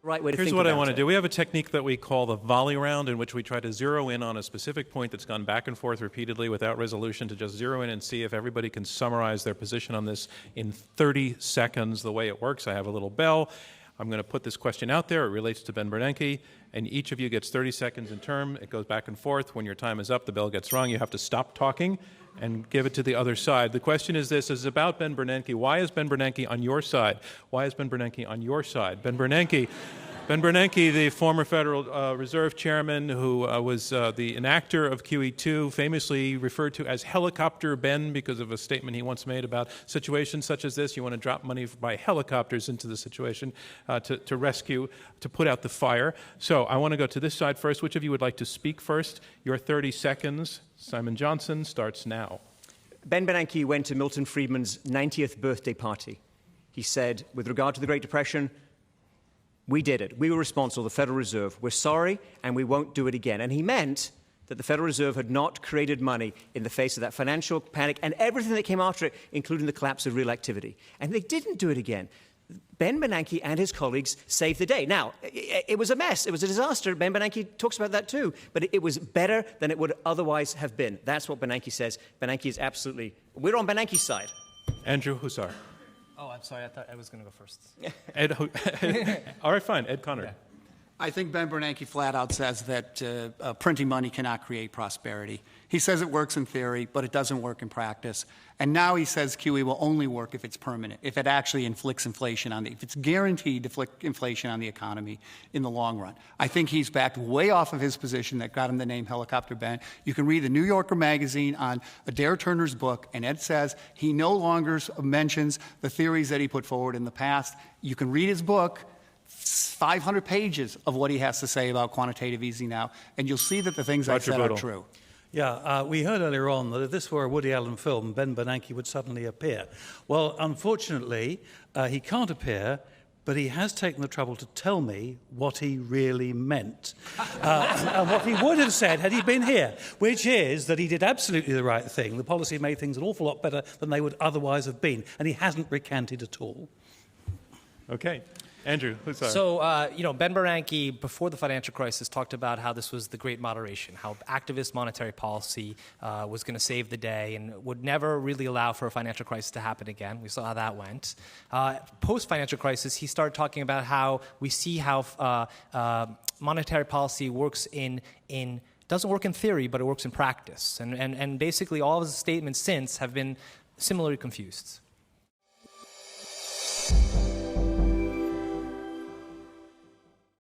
Right way to Here's think what I about want to it. do. We have a technique that we call the volley round, in which we try to zero in on a specific point that's gone back and forth repeatedly without resolution, to just zero in and see if everybody can summarize their position on this in 30 seconds. The way it works, I have a little bell. I'm going to put this question out there. It relates to Ben Bernanke, and each of you gets 30 seconds in turn. It goes back and forth. When your time is up, the bell gets rung. You have to stop talking and give it to the other side. The question is this, is about Ben Bernanke. Why is Ben Bernanke on your side? Why is Ben Bernanke on your side? Ben Bernanke, the former Federal Reserve Chairman who was the enactor of QE2, famously referred to as Helicopter Ben because of a statement he once made about situations such as this. You want to drop money by helicopters into the situation to rescue, to put out the fire. So I want to go to this side first. Which of you would like to speak first? Your 30 seconds, Simon Johnson, starts now. Ben Bernanke went to Milton Friedman's 90th birthday party. He said, with regard to the Great Depression, we did it. We were responsible, the Federal Reserve. We're sorry, and we won't do it again. And he meant that the Federal Reserve had not created money in the face of that financial panic and everything that came after it, including the collapse of real activity. And they didn't do it again. Ben Bernanke and his colleagues saved the day. Now, it was a mess. It was a disaster. Ben Bernanke talks about that too. But it was better than it would otherwise have been. That's what Bernanke says. Bernanke is absolutely... We're on Bernanke's side. Andrew Huszar. Oh, I'm sorry. I thought I was going to go first. All right, fine. Ed Conard. Yeah. I think Ben Bernanke flat out says that printing money cannot create prosperity. He says it works in theory, but it doesn't work in practice. And now he says QE will only work if it's permanent, if it actually inflicts inflation if it's guaranteed to inflict inflation on the economy in the long run. I think he's backed way off of his position that got him the name Helicopter Ben. You can read the New Yorker magazine on Adair Turner's book, and Ed says he no longer mentions the theories that he put forward in the past. You can read his book. 500 pages of what he has to say about quantitative easing now, and you'll see that the things I said are true. Yeah, we heard earlier on that if this were a Woody Allen film, Ben Bernanke would suddenly appear. Well, unfortunately, he can't appear, but he has taken the trouble to tell me what he really meant. And what he would have said had he been here, which is that he did absolutely the right thing. The policy made things an awful lot better than they would otherwise have been, and he hasn't recanted at all. Okay. Andrew, who's sorry? So, Ben Bernanke, before the financial crisis, talked about how this was the great moderation, how activist monetary policy was going to save the day and would never really allow for a financial crisis to happen again. We saw how that went. Post-financial crisis, he started talking about how we see how monetary policy works doesn't work in theory, but it works in practice. And basically all of his statements since have been similarly confused.